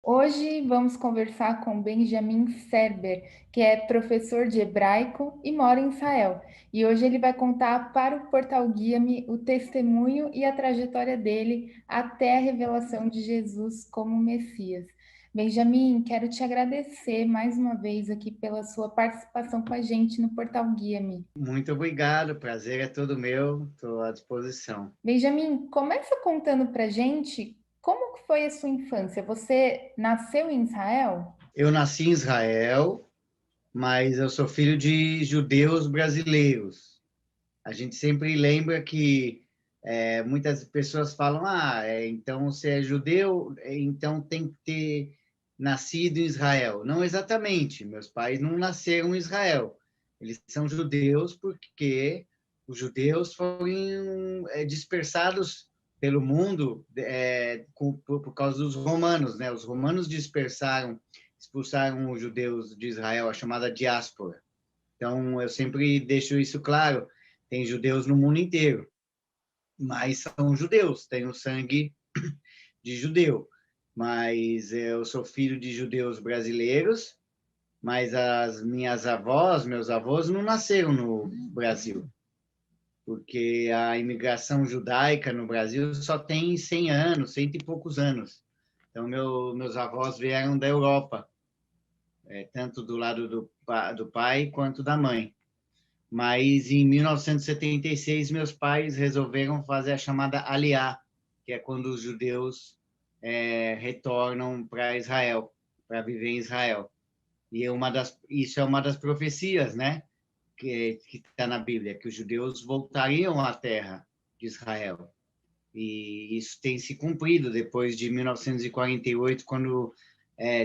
Hoje vamos conversar com Benjamin Serber, que é professor de hebraico e mora em Israel. E hoje ele vai contar para o Portal Guia-me o testemunho e a trajetória dele até a revelação de Jesus como Messias. Benjamin, quero te agradecer mais uma vez aqui pela sua participação com a gente no Portal Guia-me. Muito obrigado, o prazer é todo meu, estou à disposição. Benjamin, começa contando para gente como que foi a sua infância. Você nasceu em Israel? Eu nasci em Israel, mas eu sou filho de judeus brasileiros. A gente sempre lembra que muitas pessoas falam, então você é judeu, então tem que ter nascido em Israel. Não exatamente, meus pais não nasceram em Israel. Eles são judeus porque os judeus foram dispersados pelo mundo por causa dos romanos, né? Os romanos expulsaram os judeus de Israel, a chamada diáspora. Então, eu sempre deixo isso claro, tem judeus no mundo inteiro, mas são judeus, têm o sangue de judeu. Mas eu sou filho de judeus brasileiros, mas as minhas avós, meus avós, não nasceram no Brasil, porque a imigração judaica no Brasil só tem 100 anos, cento e poucos anos. Então, meus avós vieram da Europa, tanto do lado do pai quanto da mãe. Mas em 1976, meus pais resolveram fazer a chamada Aliá, que é quando os judeus retornam para Israel, para viver em Israel. E isso é uma das profecias, né, que está na Bíblia, que os judeus voltariam à terra de Israel. E isso tem se cumprido depois de 1948, quando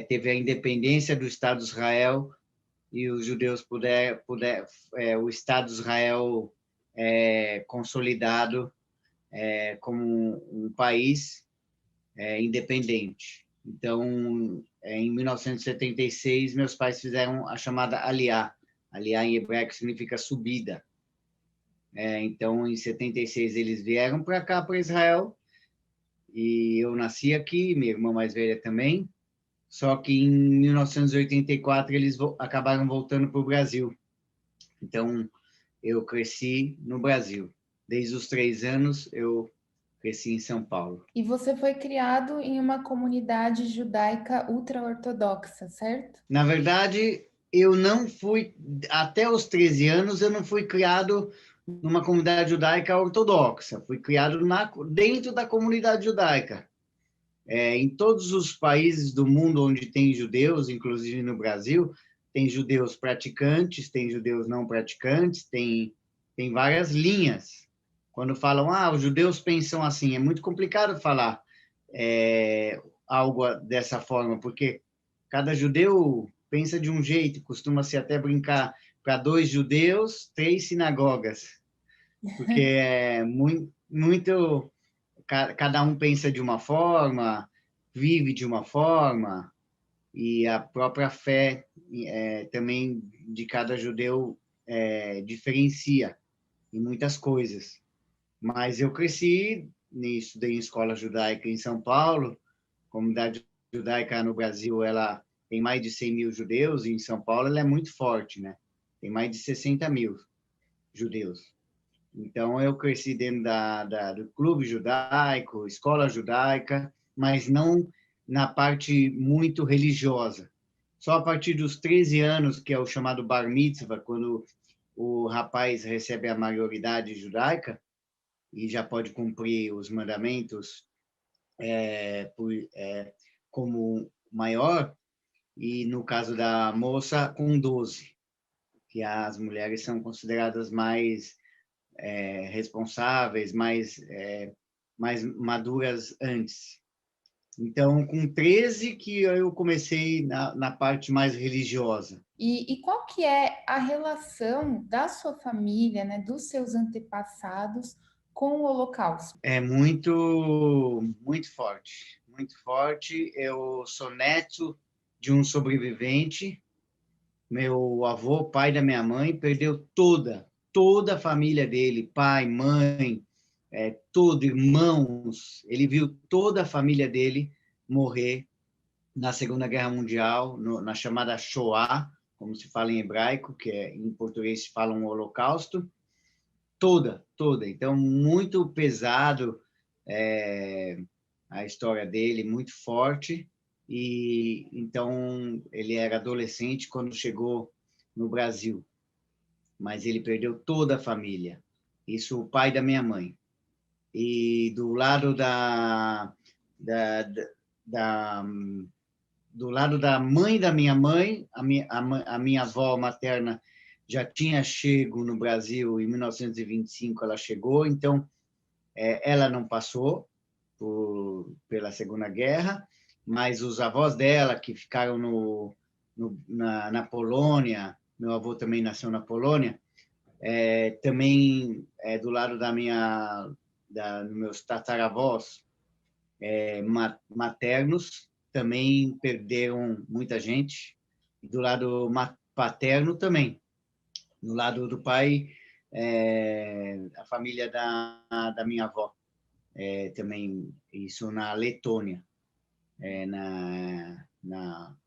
teve a independência do Estado de Israel e os judeus o Estado de Israel consolidado como um país independente. Então, em 1976, meus pais fizeram a chamada Aliá. Aliá em hebraico significa subida. Então, em 76, eles vieram para cá, para Israel, e eu nasci aqui, minha irmã mais velha também, só que em 1984 eles acabaram voltando para o Brasil. Então, eu cresci no Brasil. Desde os 3 anos, eu cresci em São Paulo. E você foi criado em uma comunidade judaica ultra-ortodoxa, certo? Na verdade, eu não fui, até os 13 anos, eu não fui criado numa comunidade judaica ortodoxa. Fui criado dentro da comunidade judaica. Em todos os países do mundo onde tem judeus, inclusive no Brasil, tem judeus praticantes, tem judeus não praticantes, tem várias linhas. Quando falam, os judeus pensam assim, é muito complicado falar algo dessa forma, porque cada judeu pensa de um jeito, costuma-se até brincar para 2 judeus, 3 sinagogas, porque é muito cada um pensa de uma forma, vive de uma forma, e a própria fé também de cada judeu diferencia em muitas coisas. Mas eu cresci, estudei em escola judaica em São Paulo, a comunidade judaica no Brasil, ela tem mais de 100 mil judeus, e em São Paulo ela é muito forte, né? Tem mais de 60 mil judeus. Então, eu cresci dentro do clube judaico, escola judaica, mas não na parte muito religiosa. Só a partir dos 13 anos, que é o chamado bar mitzvah, quando o rapaz recebe a maioridade judaica e já pode cumprir os mandamentos como maior, e no caso da moça, com 12, que as mulheres são consideradas mais responsáveis, mais maduras antes. Então, com 13 que eu comecei na parte mais religiosa. E qual que é a relação da sua família, né, dos seus antepassados com o Holocausto? É muito forte, muito forte. Eu sou neto de um sobrevivente. Meu avô, pai da minha mãe, perdeu toda a família dele, pai, mãe, tudo, irmãos. Ele viu toda a família dele morrer na Segunda Guerra Mundial, na chamada Shoah, como se fala em hebraico, que em português se fala um holocausto, toda, toda. Então, muito pesado a história dele, muito forte. E então ele era adolescente quando chegou no Brasil, mas ele perdeu toda a família. Isso o pai da minha mãe. E do lado da, da do lado da mãe da minha mãe, a minha avó materna já tinha chego no Brasil em 1925, ela chegou, então ela não passou pela Segunda Guerra, mas os avós dela que ficaram na Polônia, meu avô também nasceu na Polônia, também do lado dos meus tataravós maternos, também perderam muita gente, e do lado paterno também. Do lado do pai, a família da minha avó, também, isso na Letônia,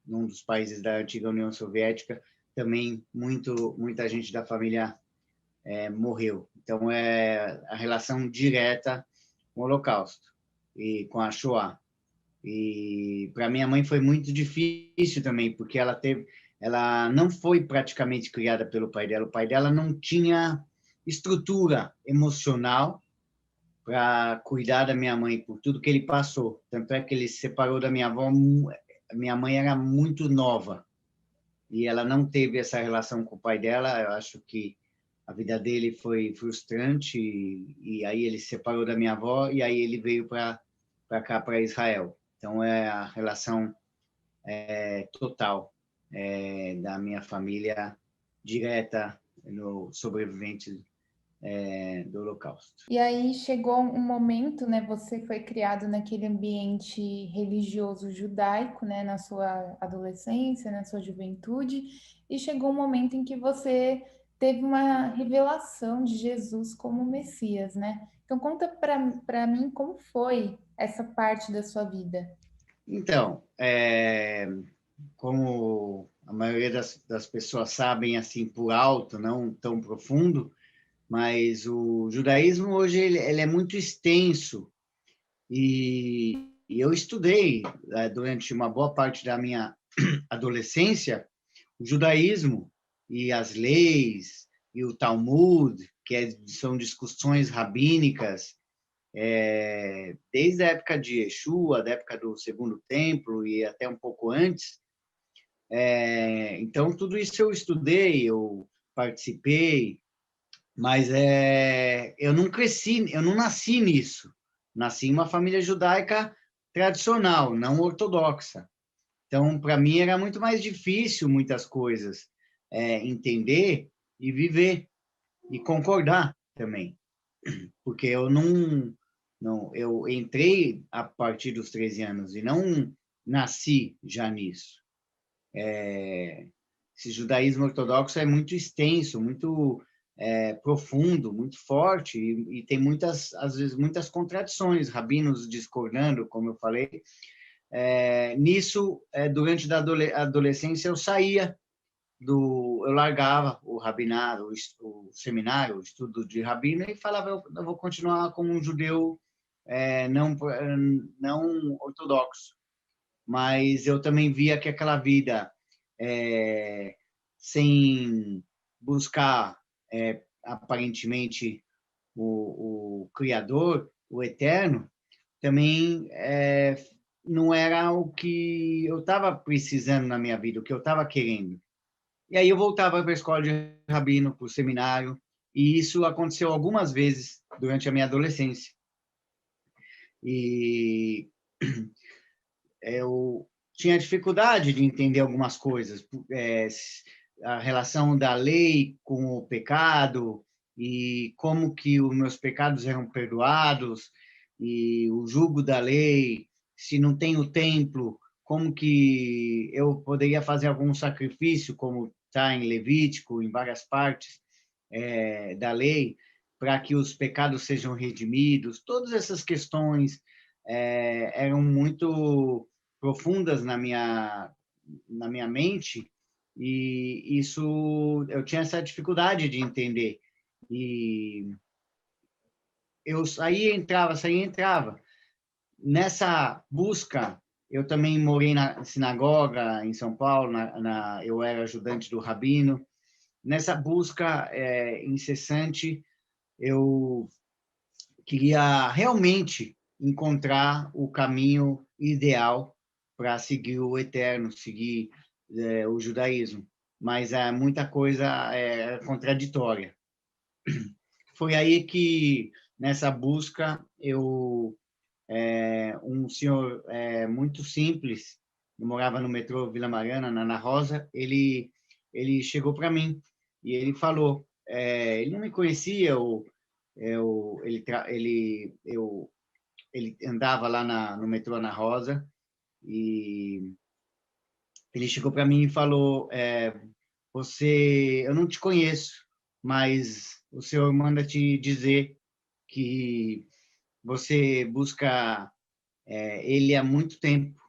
num dos países da antiga União Soviética, também muita gente da família morreu. Então, é a relação direta com o Holocausto e com a Shoah. E para minha mãe foi muito difícil também, porque ela não foi praticamente criada pelo pai dela. O pai dela não tinha estrutura emocional para cuidar da minha mãe por tudo que ele passou. Tanto é que ele se separou da minha avó. Minha mãe era muito nova e ela não teve essa relação com o pai dela. Eu acho que a vida dele foi frustrante e aí ele se separou da minha avó e aí ele veio para cá, para Israel. Então, é a relação total da minha família direta no sobrevivente do Holocausto. E aí chegou um momento, né? Você foi criado naquele ambiente religioso judaico, né? Na sua adolescência, na sua juventude, e chegou um momento em que você teve uma revelação de Jesus como Messias, né? Então conta para mim como foi essa parte da sua vida. Então, como a maioria das pessoas sabem, assim, por alto, não tão profundo, mas o judaísmo hoje ele é muito extenso e eu estudei durante uma boa parte da minha adolescência o judaísmo e as leis e o Talmud, são discussões rabínicas desde a época de Yeshua, da época do Segundo Templo e até um pouco antes. Então, tudo isso eu estudei, eu participei, mas eu não cresci, eu não nasci nisso. Nasci em uma família judaica tradicional, não ortodoxa. Então, para mim, era muito mais difícil muitas coisas, entender e viver e concordar também, porque eu entrei a partir dos 13 anos e não nasci já nisso. Esse judaísmo ortodoxo é muito extenso, muito profundo, muito forte e tem às vezes, muitas contradições, rabinos discordando, como eu falei. Nisso, durante a adolescência, eu largava o rabinado, o seminário, o estudo de rabino e falava, eu vou continuar como um judeu não ortodoxo. Mas eu também via que aquela vida sem buscar aparentemente o Criador, o Eterno, também não era o que eu estava precisando na minha vida, o que eu estava querendo. E aí eu voltava para a escola de rabino, para o seminário, e isso aconteceu algumas vezes durante a minha adolescência. E eu tinha dificuldade de entender algumas coisas, a relação da lei com o pecado e como que os meus pecados eram perdoados e o jugo da lei, se não tem o templo, como que eu poderia fazer algum sacrifício, como está em Levítico, em várias partes da lei, para que os pecados sejam redimidos. Todas essas questões eram muito profundas na minha mente, e isso eu tinha essa dificuldade de entender. E eu saía, entrava. Nessa busca, eu também morei na sinagoga em São Paulo, eu era ajudante do rabino. Nessa busca incessante, eu queria realmente encontrar o caminho ideal para seguir o eterno, seguir o judaísmo. Mas muita coisa é contraditória. Foi aí que, nessa busca, um senhor muito simples, eu morava no metrô Vila Mariana, na Ana Rosa, ele chegou para mim e ele falou, ele não me conhecia, ele andava lá no metrô Ana Rosa e ele chegou para mim e falou, eu não te conheço, mas o senhor manda te dizer que você busca ele há muito tempo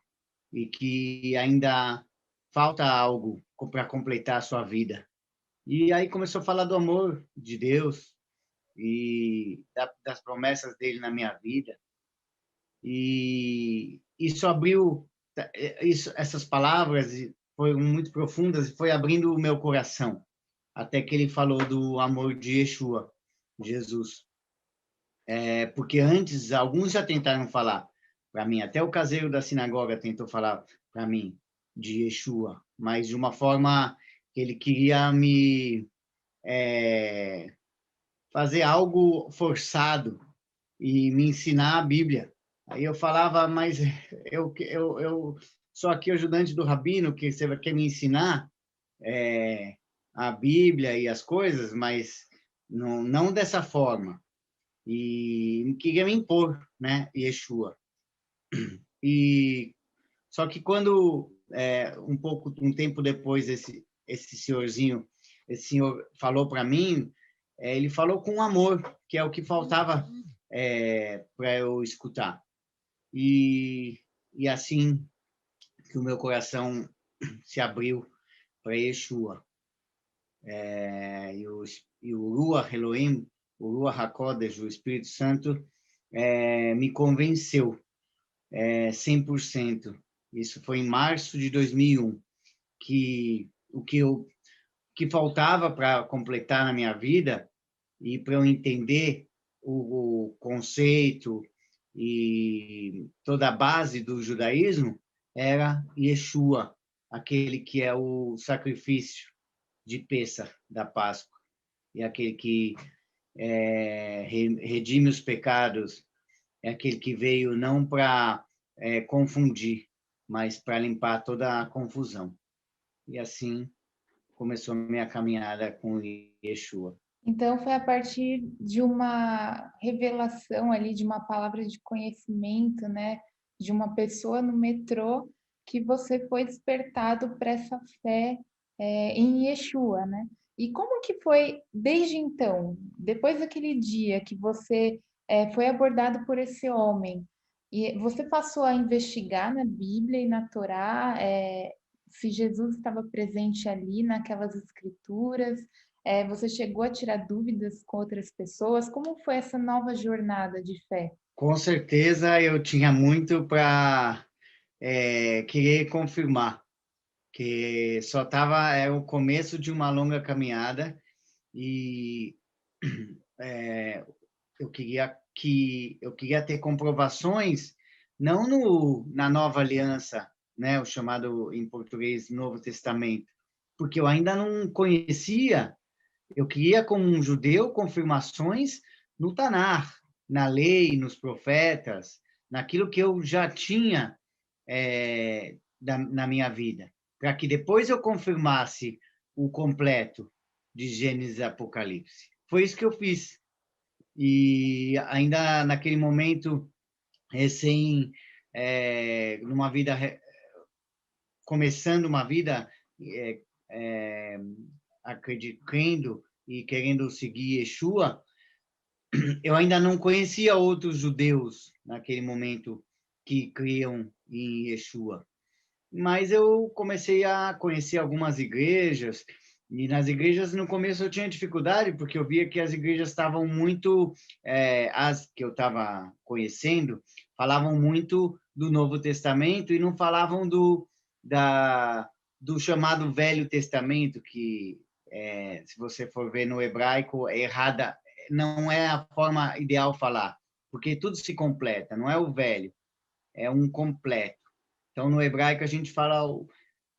e que ainda falta algo para completar a sua vida. E aí começou a falar do amor de Deus e das promessas dele na minha vida. E isso abriu, essas palavras foram muito profundas e foi abrindo o meu coração, até que ele falou do amor de Yeshua, Jesus. Porque antes, alguns já tentaram falar para mim, até o caseiro da sinagoga tentou falar para mim de Yeshua, mas de uma forma que ele queria me fazer algo forçado e me ensinar a Bíblia. Aí eu falava, mas eu sou aqui ajudante do rabino, que você quer me ensinar a Bíblia e as coisas, mas não dessa forma. E queria me impor, né, Yeshua. E só que quando um tempo depois esse senhor falou para mim, ele falou com amor, que é o que faltava para eu escutar. E assim que o meu coração se abriu para Yeshua. E o Ruach Elohim, o Ruach HaKodesh, o Espírito Santo, me convenceu 100%. Isso foi em março de 2001, que que faltava para completar na minha vida e para eu entender o conceito e toda a base do judaísmo era Yeshua, aquele que é o sacrifício de Pêssar, da Páscoa, e aquele que redime os pecados, é aquele que veio não para confundir, mas para limpar toda a confusão. E assim começou minha caminhada com Yeshua. Então, foi a partir de uma revelação ali, de uma palavra de conhecimento, né, de uma pessoa no metrô, que você foi despertado para essa fé em Yeshua, né? E como que foi desde então, depois daquele dia que você foi abordado por esse homem, e você passou a investigar na Bíblia e na Torá, se Jesus estava presente ali naquelas escrituras? Você chegou a tirar dúvidas com outras pessoas? Como foi essa nova jornada de fé? Com certeza eu tinha muito para querer confirmar, que só era o começo de uma longa caminhada e eu queria ter comprovações, não na Nova Aliança, né, o chamado em português Novo Testamento, porque eu ainda não conhecia. Eu queria, como um judeu, confirmações no Tanar, na lei, nos profetas, naquilo que eu já tinha na minha vida, para que depois eu confirmasse o completo de Gênesis e Apocalipse. Foi isso que eu fiz. E ainda naquele momento, recém, numa vida, começando uma vida, acreditando e querendo seguir Yeshua, eu ainda não conhecia outros judeus naquele momento que criam em Yeshua. Mas eu comecei a conhecer algumas igrejas, e nas igrejas, no começo, eu tinha dificuldade, porque eu via que as igrejas estavam muito, as que eu estava conhecendo, falavam muito do Novo Testamento e não falavam do chamado Velho Testamento, que, se você for ver no hebraico, é errada, não é a forma ideal falar, porque tudo se completa, não é o velho, é um completo. Então, no hebraico, a gente fala,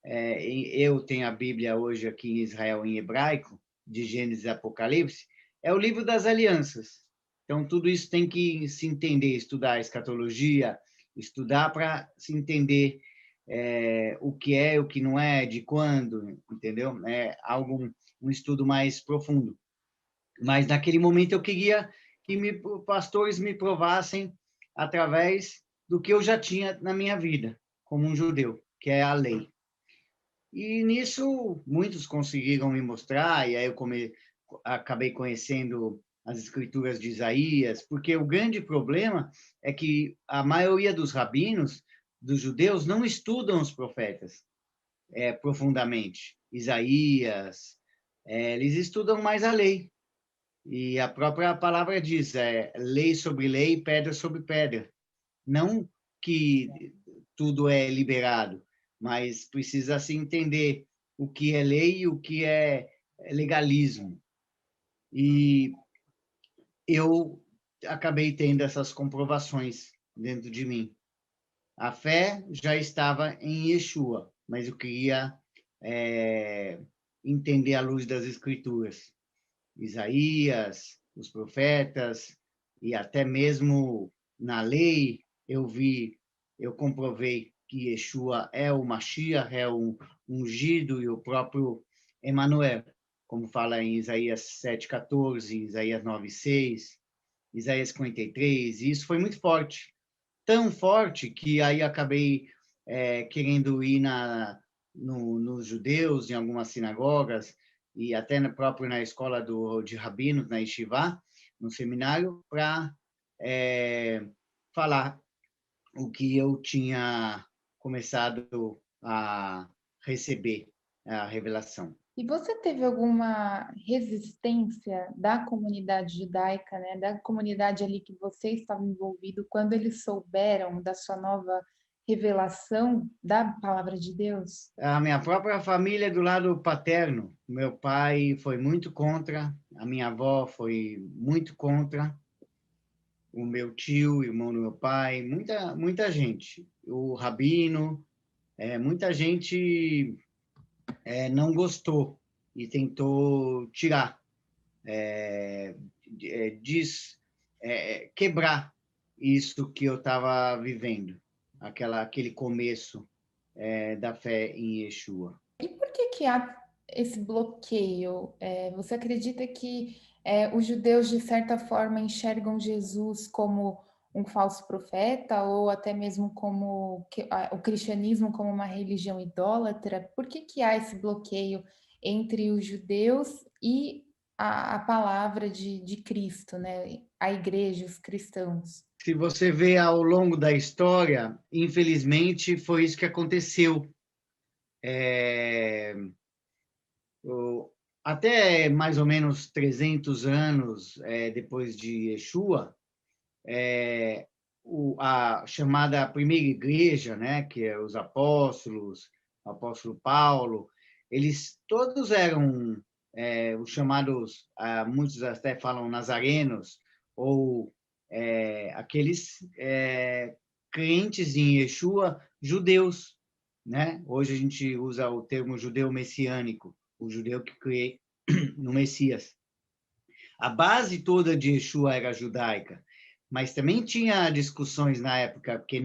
eu tenho a Bíblia hoje aqui em Israel em hebraico, de Gênesis e Apocalipse, é o livro das alianças. Então, tudo isso tem que se entender, estudar escatologia, estudar para se entender o que é, o que não é, de quando, entendeu? É algo, um estudo mais profundo. Mas, naquele momento, eu queria que pastores me provassem através do que eu já tinha na minha vida, como um judeu, que é a lei. E nisso, muitos conseguiram me mostrar, e aí eu acabei conhecendo as escrituras de Isaías, porque o grande problema é que a maioria dos rabinos, dos judeus, não estudam os profetas profundamente. Isaías, eles estudam mais a lei. E a própria palavra diz, lei sobre lei, pedra sobre pedra. Não que tudo é liberado, mas precisa se entender o que é lei e o que é legalismo. E eu acabei tendo essas comprovações dentro de mim. A fé já estava em Yeshua, mas eu queria entender à luz das Escrituras. Isaías, os profetas e até mesmo na lei eu comprovei que Yeshua é o Mashiach, é o ungido e o próprio Emanuel, como fala em Isaías 7:14, Isaías 9:6, Isaías 53, e isso foi muito forte, tão forte que aí acabei querendo ir nos judeus, em algumas sinagogas, e até próprio na escola de rabinos, na Yeshiva, no seminário, para falar o que eu tinha começado a receber, a revelação. E você teve alguma resistência da comunidade judaica, né, da comunidade ali que você estava envolvido, quando eles souberam da sua nova revelação da palavra de Deus? A minha própria família do lado paterno, meu pai foi muito contra, a minha avó foi muito contra, o meu tio, irmão do meu pai, muita gente, o rabino, muita gente não gostou e tentou tirar, diz, quebrar isso que eu estava vivendo, aquele começo da fé em Yeshua. E por que que há esse bloqueio? Você acredita que os judeus, de certa forma, enxergam Jesus como um falso profeta ou até mesmo como o cristianismo como uma religião idólatra? Por que que há esse bloqueio entre os judeus e a palavra de Cristo, né? A igreja, os cristãos? Se você vê ao longo da história, infelizmente foi isso que aconteceu. É, até mais ou menos 300 anos depois de Yeshua, a chamada primeira igreja, né, que é os apóstolos, o apóstolo Paulo, eles todos eram os chamados, muitos até falam nazarenos, ou aqueles crentes em Yeshua, judeus, né? Hoje a gente usa o termo judeu messiânico, o judeu que crê no Messias. A base toda de Yeshua era judaica, mas também tinha discussões na época, porque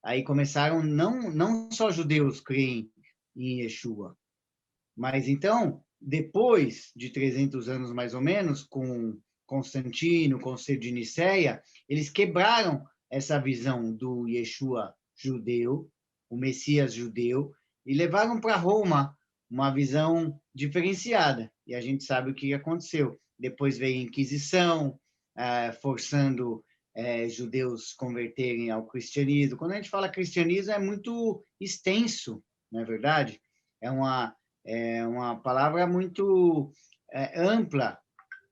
aí começaram não só judeus creem em Yeshua, mas então, depois de 300 anos mais ou menos, com Constantino, Conselho de Nicéia, eles quebraram essa visão do Yeshua judeu, o Messias judeu, e levaram para Roma uma visão diferenciada. E a gente sabe o que aconteceu. Depois veio a Inquisição, forçando judeus converterem ao cristianismo. Quando a gente fala cristianismo, é muito extenso, não é verdade? É uma palavra muito ampla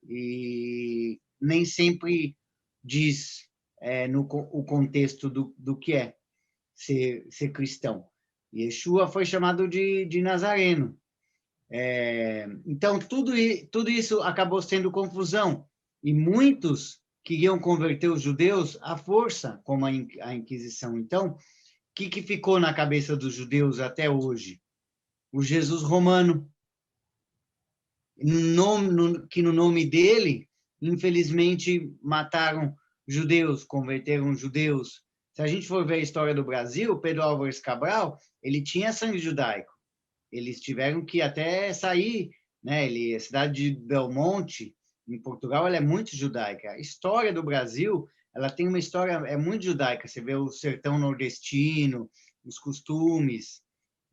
e nem sempre diz o contexto do que é ser cristão. Yeshua foi chamado de Nazareno. Então, tudo isso acabou sendo confusão. E muitos queriam converter os judeus à força, como a Inquisição. Então, o que ficou na cabeça dos judeus até hoje? O Jesus romano, que no nome dele, infelizmente, mataram judeus, converteram judeus. Se a gente for ver a história do Brasil, Pedro Álvares Cabral, ele tinha sangue judaico. Eles tiveram que até sair, né? A cidade de Belmonte, em Portugal, ela é muito judaica. A história do Brasil, ela tem uma história muito judaica. Você vê o sertão nordestino, os costumes,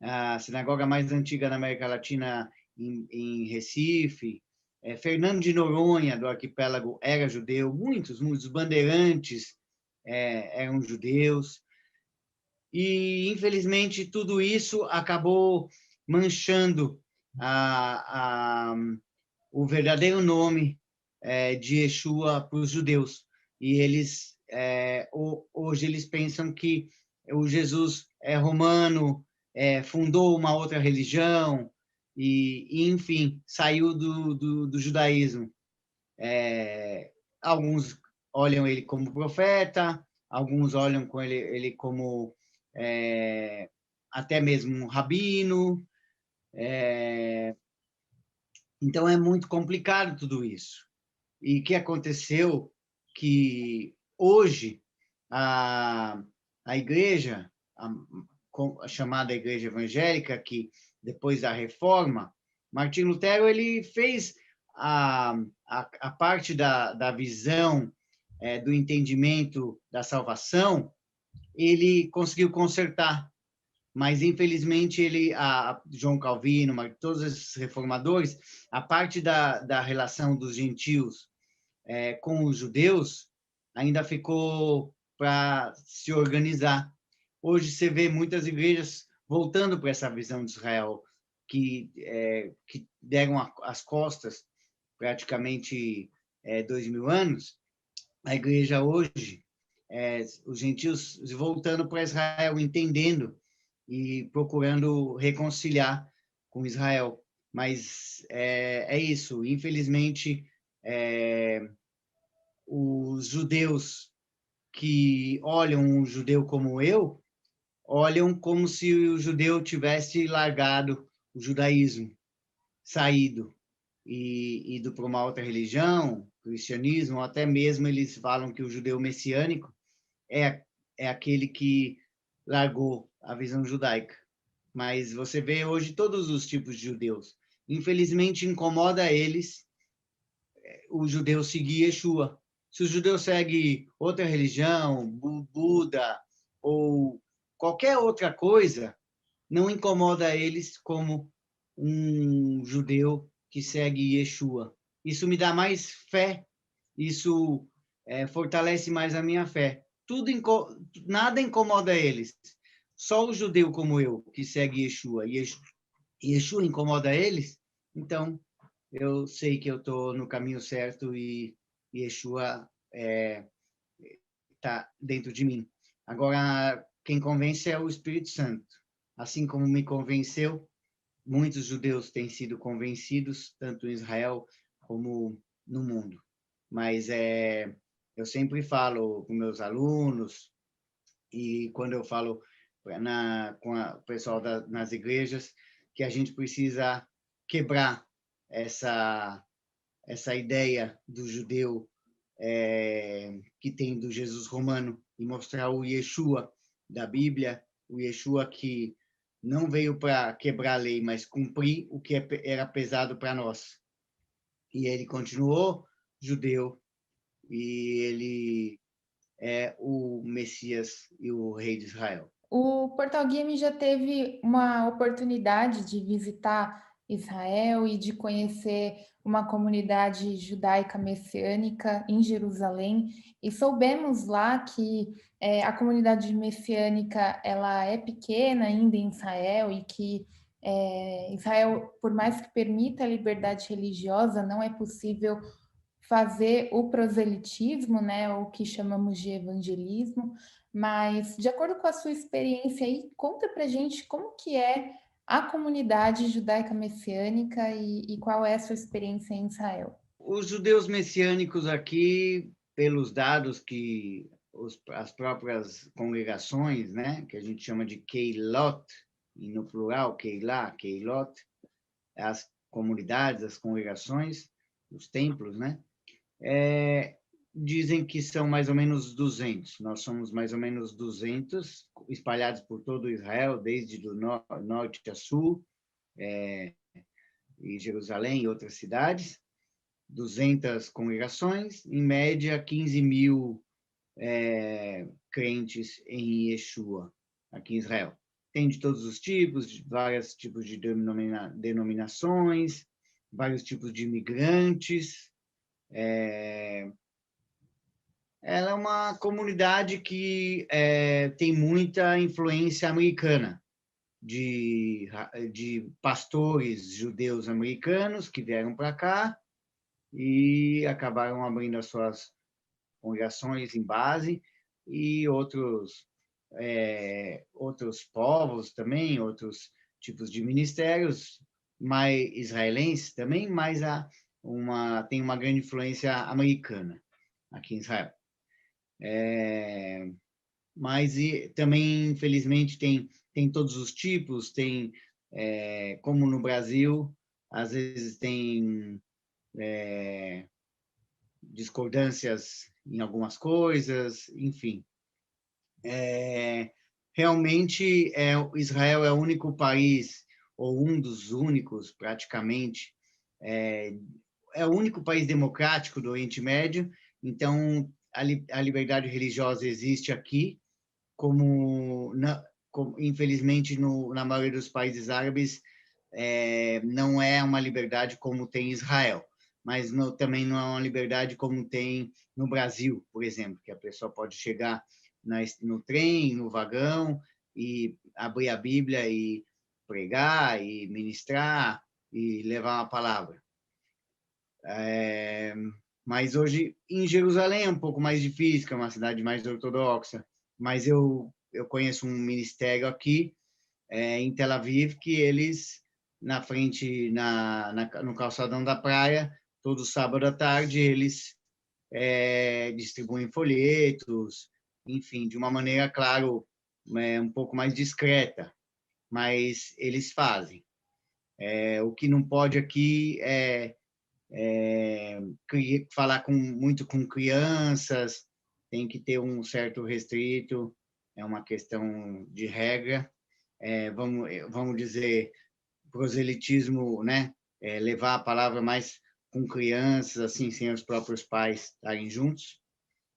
a sinagoga mais antiga da América Latina em Recife, Fernando de Noronha, do arquipélago, era judeu, muitos bandeirantes eram judeus, e, infelizmente, tudo isso acabou manchando a, a, o verdadeiro nome de Yeshua para os judeus. E eles, hoje, eles pensam que o Jesus é romano, fundou uma outra religião, enfim, saiu do judaísmo. Alguns olham ele como profeta, alguns olham com ele como até mesmo um rabino. Então, é muito complicado tudo isso. E o que aconteceu que hoje a igreja, a chamada igreja evangélica, que depois da reforma, Martim Lutero ele fez a parte da visão, do entendimento da salvação, ele conseguiu consertar, mas infelizmente João Calvino, todos esses reformadores, a parte da relação dos gentios com os judeus ainda ficou para se organizar. Hoje você vê muitas igrejas voltando para essa visão de Israel, que deram as costas praticamente 2000 anos. A igreja hoje, os gentios voltando para Israel, entendendo e procurando reconciliar com Israel. Mas é isso, infelizmente, os judeus que olham um judeu como eu, olham como se o judeu tivesse largado o judaísmo, saído e ido para uma outra religião, cristianismo, ou até mesmo eles falam que o judeu messiânico é aquele que largou a visão judaica. Mas você vê hoje todos os tipos de judeus. Infelizmente, incomoda eles o judeu seguir Yeshua. Se o judeu segue outra religião, Buda ou qualquer outra coisa, não incomoda eles como um judeu que segue Yeshua. Isso me dá mais fé, isso fortalece mais a minha fé. Nada incomoda eles. Só o judeu como eu, que segue Yeshua, e Yeshua incomoda eles, então eu sei que eu estou no caminho certo e Yeshua está dentro de mim. Agora, quem convence é o Espírito Santo. Assim como me convenceu, muitos judeus têm sido convencidos, tanto em Israel como no mundo. Mas eu sempre falo com meus alunos, e quando eu falo com o pessoal nas igrejas, que a gente precisa quebrar essa ideia do judeu que tem do Jesus romano e mostrar o Yeshua da Bíblia, o Yeshua que não veio para quebrar a lei, mas cumprir o que era pesado para nós. E ele continuou judeu e ele é o Messias e o Rei de Israel. O Portal Guia já teve uma oportunidade de visitar Israel e de conhecer uma comunidade judaica messiânica em Jerusalém. E soubemos lá que a comunidade messiânica ela é pequena ainda em Israel e que Israel, por mais que permita a liberdade religiosa, não é possível fazer o proselitismo, né, o que chamamos de evangelismo, mas de acordo com a sua experiência aí, conta pra gente como que é a comunidade judaica messiânica e qual é a sua experiência em Israel. Os judeus messiânicos aqui, pelos dados que as próprias congregações, né, que a gente chama de Keilot, e no plural, Keilah, Keilot, as comunidades, as congregações, os templos, né, dizem que são mais ou menos 200. Nós somos mais ou menos 200, espalhados por todo Israel, desde do norte a sul, e Jerusalém e outras cidades. 200 congregações, em média 15 mil crentes em Yeshua, aqui em Israel. Tem de todos os tipos, de vários tipos de denominações, vários tipos de imigrantes. Ela é uma comunidade que tem muita influência americana, de pastores judeus americanos que vieram para cá e acabaram abrindo as suas congregações em base, e outros povos também, outros tipos de ministérios, mais israelenses também, mas tem uma grande influência americana aqui em Israel. Mas também, infelizmente, tem todos os tipos, tem, como no Brasil, às vezes tem discordâncias em algumas coisas, enfim. Realmente, Israel é o único país, ou um dos únicos, praticamente, é o único país democrático do Oriente Médio, então a liberdade religiosa existe aqui, infelizmente na maioria dos países árabes não é uma liberdade como tem em Israel, mas também não é uma liberdade como tem no Brasil, por exemplo, que a pessoa pode chegar no trem, no vagão, e abrir a Bíblia e pregar, e ministrar, e levar uma palavra. Mas hoje, em Jerusalém, é um pouco mais difícil, que é uma cidade mais ortodoxa, mas eu conheço um ministério aqui, em Tel Aviv, que eles, na frente, no calçadão da praia, todo sábado à tarde, eles distribuem folhetos, enfim, de uma maneira, claro, um pouco mais discreta, mas eles fazem. O que não pode aqui falar muito com crianças, tem que ter um certo restrito, é uma questão de regra. Vamos dizer, proselitismo, né? Levar a palavra mais com crianças, assim, sem os próprios pais estarem juntos,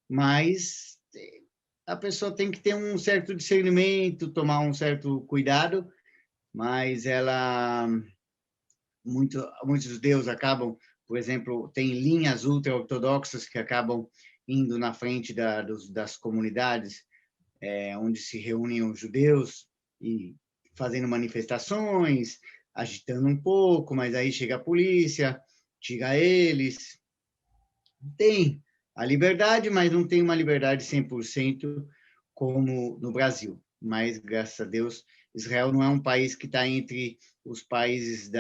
mas a pessoa tem que ter um certo discernimento, tomar um certo cuidado, mas muitos judeus acabam, por exemplo, tem linhas ultra-ortodoxas que acabam indo na frente das comunidades onde se reúnem os judeus e fazendo manifestações, agitando um pouco, mas aí chega a polícia, tira eles. Tem a liberdade, mas não tem uma liberdade 100% como no Brasil. Mas, graças a Deus, Israel não é um país que está entre os países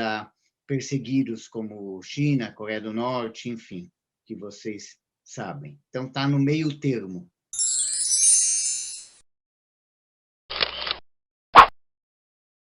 perseguidos, como China, Coreia do Norte, enfim, que vocês sabem. Então, está no meio termo.